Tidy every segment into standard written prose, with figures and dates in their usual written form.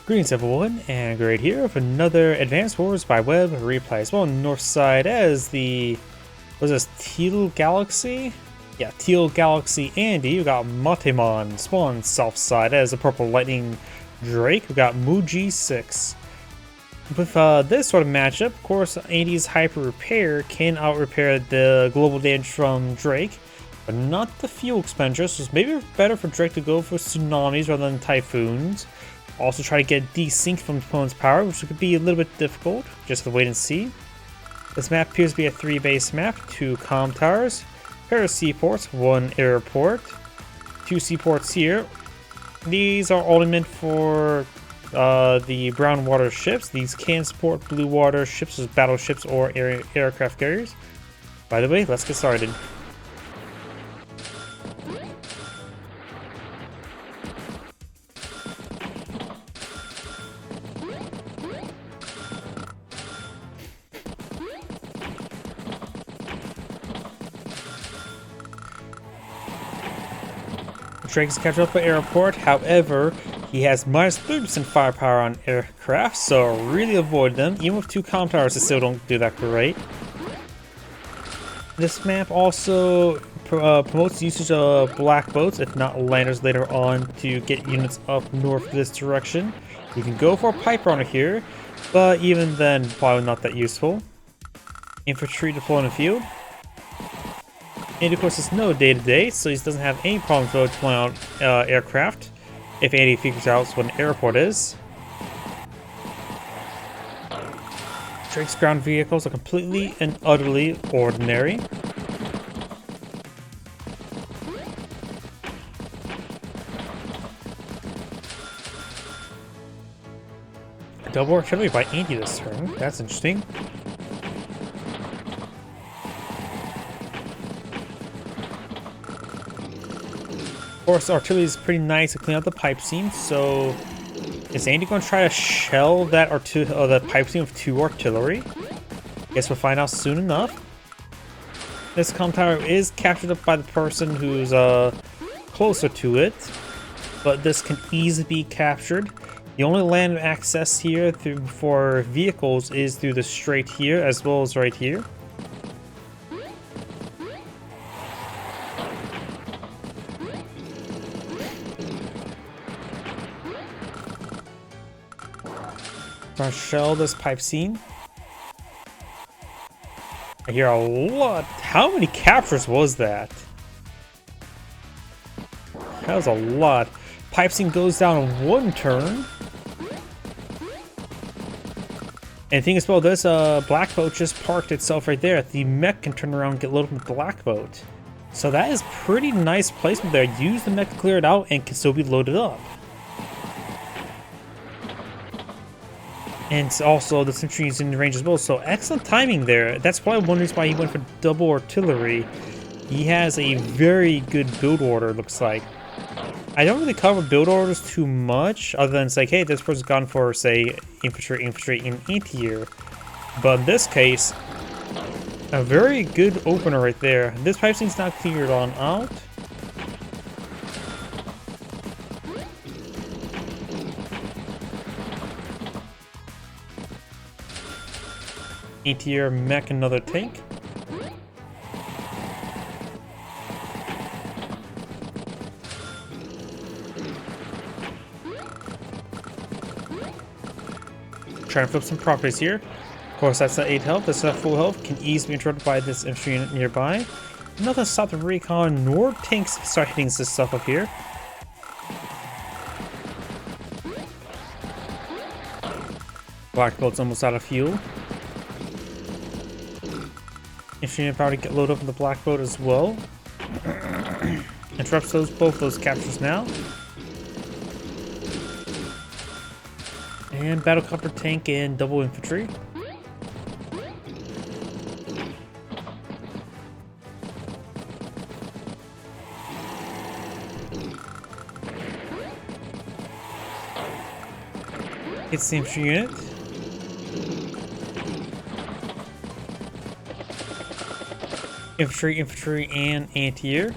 Greetings everyone, and Grade here with another Advanced Wars by Web replay. As well on the north side as the, was this Teal Galaxy? Yeah, Teal Galaxy Andy. We got Matemon. Spawn south side as the Purple Lightning Drake. We got mooji6. With this sort of matchup, of course, Andy's Hyper Repair can out-repair the global damage from Drake, but not the fuel expenditure, so it's maybe better for Drake to go for tsunamis rather than typhoons. Also try to get desynced from the opponent's power, which could be a little bit difficult. Just have to wait and see. This map appears to be a 3-base map, 2 comm towers, pair of seaports, 1 airport, 2 seaports here. These are only meant for the brown water ships. These can support blue water ships as battleships or aircraft carriers. By the way, let's get started. Drake's catch up at airport, however, he has minus 30% firepower on aircraft, so really avoid them. Even with 2 comm towers, they still don't do that great. This map also promotes usage of black boats, if not landers later on, to get units up north this direction. You can go for a pipe runner here, but even then, probably not that useful. Infantry deployed in the field. And of course, there's no day-to-day, so he doesn't have any problems with deploying out aircraft, if Andy figures out what an airport is. Drake's ground vehicles are completely and utterly ordinary. Double artillery by Andy this turn, that's interesting. Of course, artillery is pretty nice to clean out the pipe seam, so is Andy going to try to shell that the pipe seam with 2 artillery? Guess we'll find out soon enough. This comm tower is captured up by the person who's closer to it, but this can easily be captured. The only land access here for vehicles is through the strait here, as well as right here. Gonna shell this pipe seam. I hear a lot. How many captures was that? That was a lot. Pipe seam goes down in 1 turn. And the thing is, well, this black boat just parked itself right there. The mech can turn around and get loaded with the black boat. So that is pretty nice placement there. Use the mech to clear it out and can still be loaded up. And also the infantry is in range as well, so excellent timing there. That's probably one reason why he went for double artillery. He has a very good build order, looks like. I don't really cover build orders too much, other than it's like, hey, this person's gone for, say, infantry, and anti-air. But in this case, a very good opener right there. This pipe seam's not cleared on out. Anti-air mech, another tank. Trying to flip some properties here. Of course, that's at 8 health. This is at full health. Can easily be interrupted by this infantry unit nearby. Nothing to stop the recon nor tanks start hitting this stuff up here. Black boat's almost out of fuel. Infantry unit power to get loaded up in the black boat as well. Interrupts both those captures now. And battlecopter tank and double infantry. Hits the infantry unit. Infantry, and anti-air.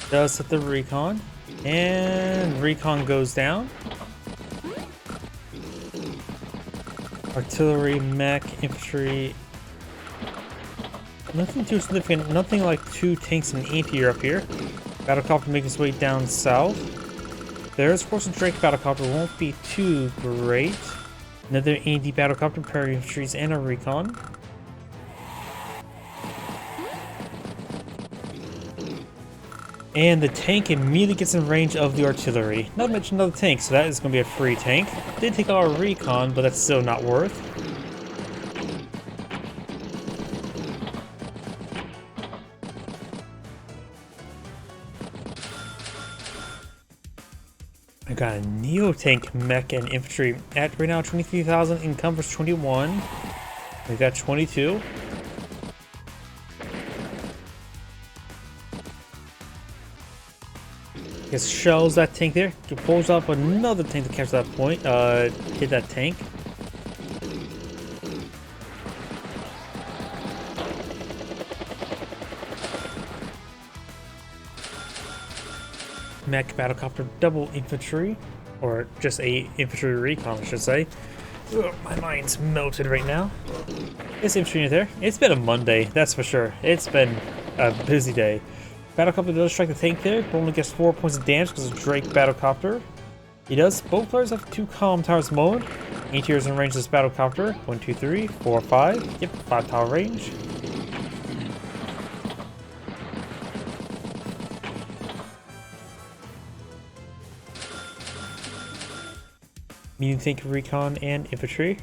Does set the recon, and recon goes down. Artillery, mech, infantry. Nothing too significant, nothing like 2 tanks and anti-air up here. Battlecopter making its way down south. There's, of course, a Drake battlecopter, won't be too great. Another anti-battlecopter, para-infantries, and a recon. And the tank immediately gets in range of the artillery. Not to mention another tank, so that is going to be a free tank. Did take out a recon, but that's still not worth. I got a Neo tank, mech, and infantry at right now 23,000, encumbers 21. We got 22. Gets shells that tank there. Pulls up another tank to catch that point. Hit that tank. Mech, battlecopter, double infantry, or just a infantry recon, I should say. Ugh, my mind's melted right now. It's infantry in there. It's been a Monday, that's for sure. It's been a busy day. Battlecopter does strike the tank there, but only gets 4 points of damage because of Drake battlecopter. He does. Both players have 2 column towers mode. Anti-air is in range of this battlecopter. 1, 2, 3, 4, 5. Yep, 5 tower range. Medium tank, recon, and infantry.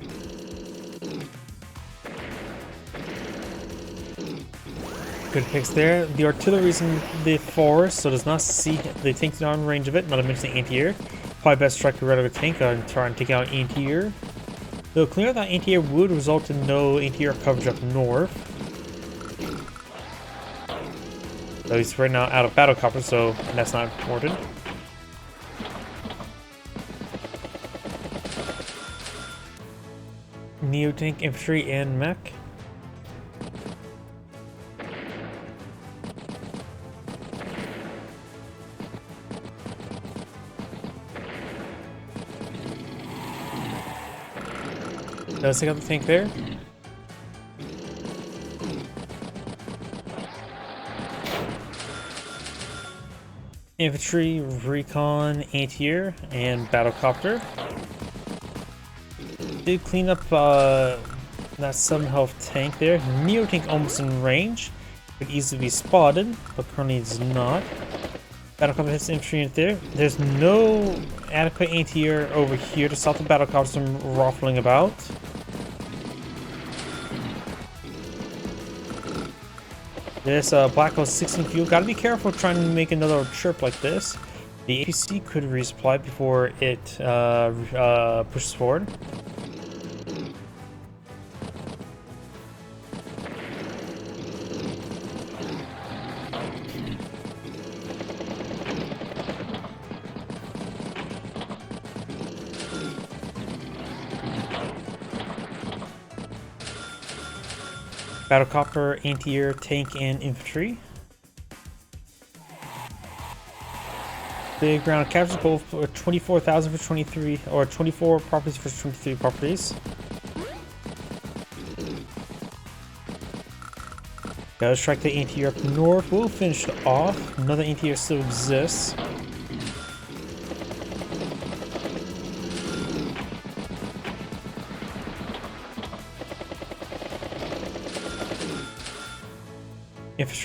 Good picks there. The artillery's in the forest, so does not see the tank not in range of it, not to mention the anti-air. Probably best strike the regular tank and try and take out anti-air. Though clear that anti-air would result in no anti-air coverage up north. Though he's right now out of battlecopter, so that's not important. Neo tank, infantry, and mech. Does take out the tank there. Infantry, recon, anti-air, and battlecopter. Did clean up that 7 health tank there. Neo tank almost in range. Could easily be spotted, but currently it's not. Battlecopter hits infantry in there. There's no adequate anti-air over here to stop the battlecopter from ruffling about. This Black Hole 16 fuel. Gotta be careful trying to make another chirp like this. The APC could resupply before it pushes forward. Battlecopter, anti-air, tank, and infantry. Big ground captures both for 24,000 for 23, or 24 properties for 23 properties. Gotta strike the anti-air up north. We'll finish it off. Another anti-air still exists.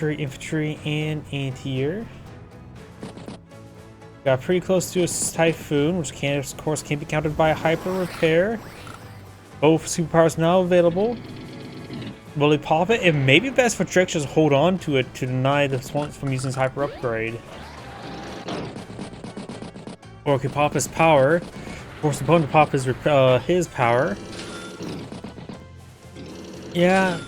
Infantry, and anti-air. Got pretty close to a Typhoon, which can, of course, can be countered by a Hyper Repair. Both superpowers now available. Will he pop it? It may be best for Drake just hold on to it to deny the Swans from using his Hyper Upgrade. Or he could pop his power. Force the opponent to pop his power. Yeah.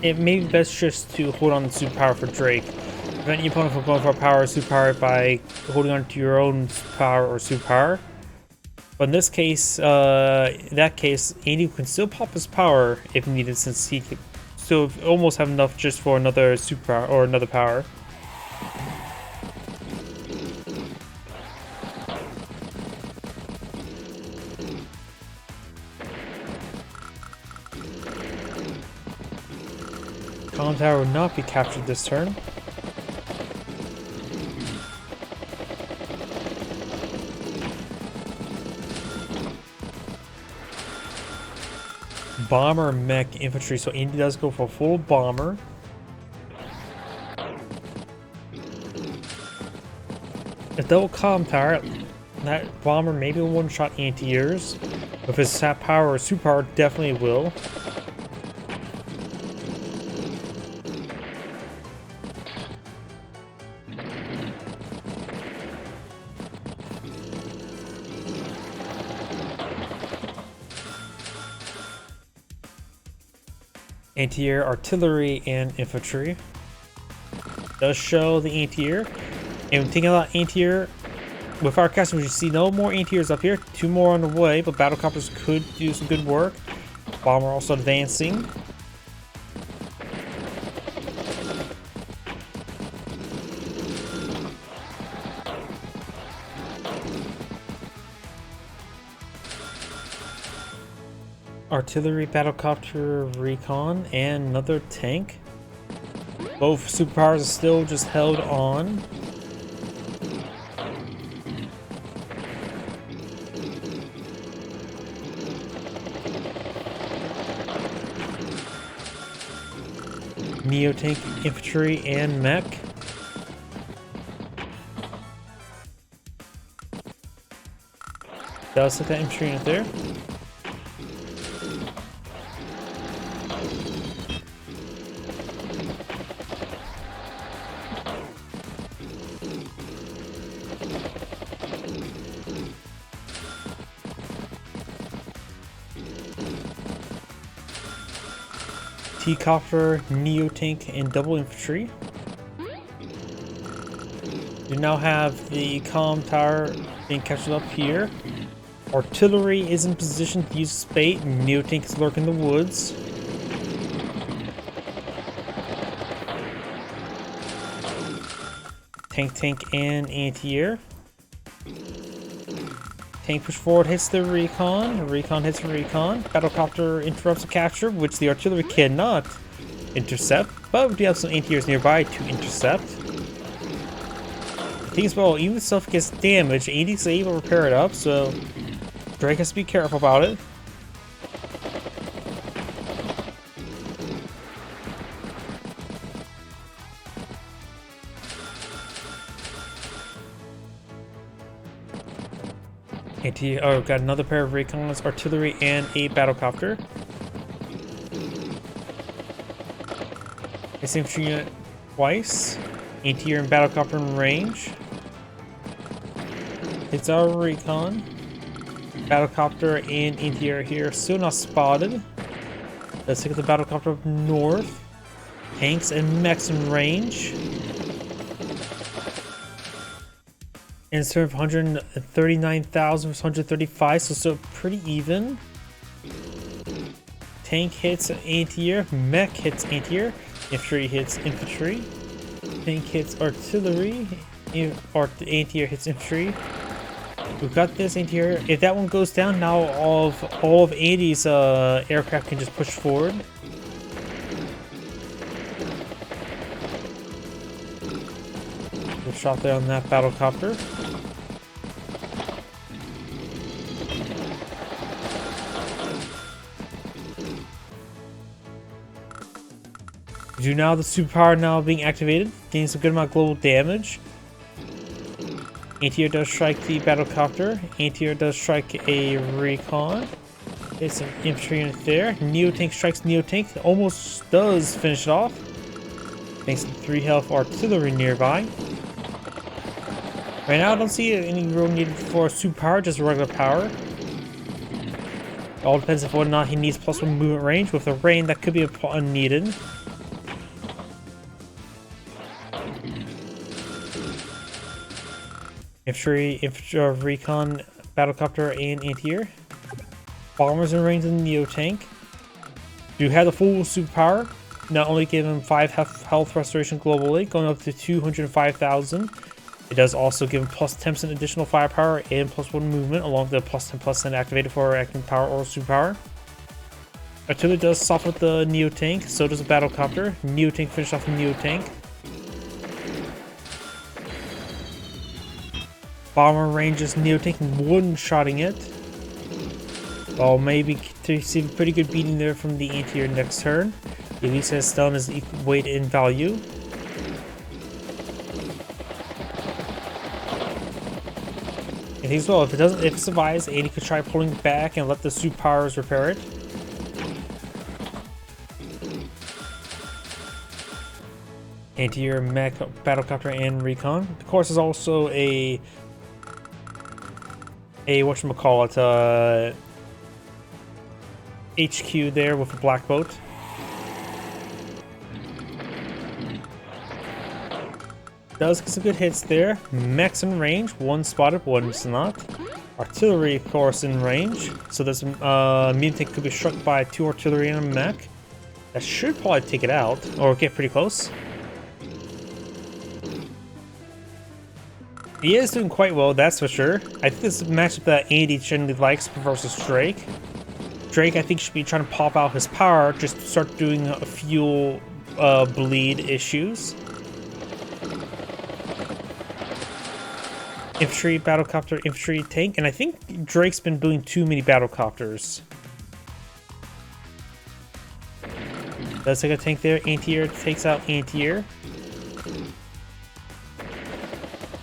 It may be best just to hold on to superpower for Drake. Prevent your opponent from going for a power or superpower by holding on to your own power or superpower. But in this case, Andy can still pop his power if needed, since he could still almost have enough just for another superpower or another power. Comm tower will not be captured this turn. Bomber, mech, infantry. So Indy does go for full bomber. A double comm tower. That bomber maybe will one-shot anti-airs. If his sap power or superpower, definitely will. Anti-air, artillery, and infantry. Does show the anti-air. And thinking about anti-air, with our customers, you see no more anti-airs up here. 2 more on the way, but battlecopters could do some good work. Bomber also advancing. Artillery, battlecopter, recon, and another tank. Both superpowers are still just held on. Neo tank, infantry, and mech. Does hit that infantry unit there. T-copter, neo tank, and double infantry. You now have the comm tower being captured up here. Artillery is in position to use spate. Neo tank is lurking in the woods. Tank, and anti-air. Tank push forward hits the recon. Recon hits the recon. Battlecopter interrupts the capture, which the artillery cannot intercept. But we do have some anti-airs nearby to intercept. The thing is, well, even if stuff gets damaged, Andy's able to repair it up, so Drake has to be careful about it. Oh, got another pair of recons, artillery, and a battlecopter. This infantry unit twice. Anti-air and battlecopter in range. It's our recon. Battlecopter and anti-air here, still not spotted. Let's take the battlecopter up north. Tanks and mechs in range. Instead of 139,000 versus 135, so still pretty even. Tank hits anti-air, mech hits anti-air, infantry hits infantry. Tank hits artillery, anti-air hits infantry. We've got this anti-air. If that one goes down, now all of Andy's aircraft can just push forward. Good shot there on that battlecopter. Do now the superpower now being activated, gains a good amount of global damage. Anti-air does strike the battlecopter. Anti-air does strike a recon. It's an infantry unit there. Neo tank strikes neo tank. Almost does finish it off. Thanks to 3 health artillery nearby. Right now I don't see any real need for superpower, just regular power. It all depends on whether or not he needs +1 movement range. With the rain, that could be unneeded. Infantry, recon, battlecopter, and anti-air. Bombers in range of the neo tank. You have the full superpower. Not only give him 5 health restoration globally, going up to 205,000. It does also give him +10% additional firepower and +1 movement, along with the +10% activated for acting power or superpower. Artillery does stop with the Neo Tank, so does a Battle Copter. Neo Tank finish off the Neo Tank. Bomber ranges Neo Tank, one-shotting it. Well, maybe to receive a pretty good beating there from the anti-air next turn. At least has stun his weight in value. And as well, if it survives, Andy could try pulling back and let the superpowers repair it. Anti-air, mech, battlecopter, and recon. Of course, there's also a whatchamacallit, HQ there with a black boat. Does get some good hits there. Mechs in range, one spotted, one's not. Artillery, of course, in range. So this mutant could be struck by 2 artillery and a mech. That should probably take it out, or get pretty close. He is doing quite well, that's for sure. I think this is a matchup that Andy generally likes versus Drake. Drake, I think, should be trying to pop out his power, just start doing fuel bleed issues. Infantry, battlecopter, infantry, tank, and I think Drake's been doing too many battlecopters. Does take a tank there, anti-air takes out anti-air.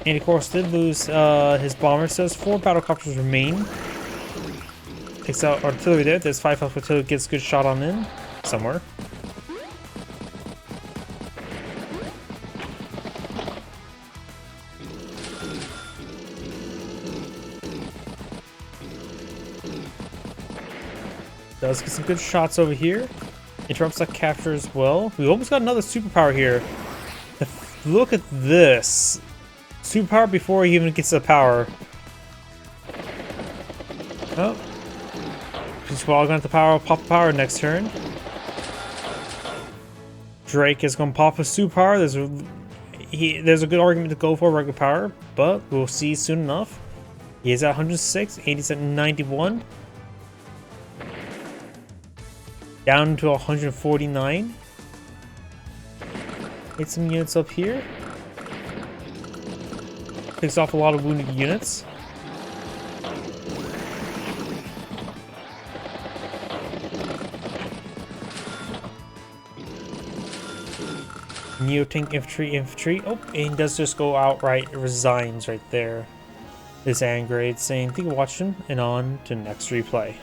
And of course did lose his bomber, so 4 battlecopters remain. Takes out artillery there, there's 5 health artillery, gets a good shot on in somewhere. Does get some good shots over here. Interrupts that capture as well. We almost got another superpower here. Look at this. Superpower before he even gets the power. Oh. He's well going to pop the power next turn. Drake is going to pop a superpower. There's a good argument to go for regular power, but we'll see soon enough. He is at 106, 80's at 91. Down to 149. Hit some units up here. Picks off a lot of wounded units. Neo tank infantry. Oh, and he does just go outright resigns right there. This Angrade saying, thank you for watching, and on to next replay.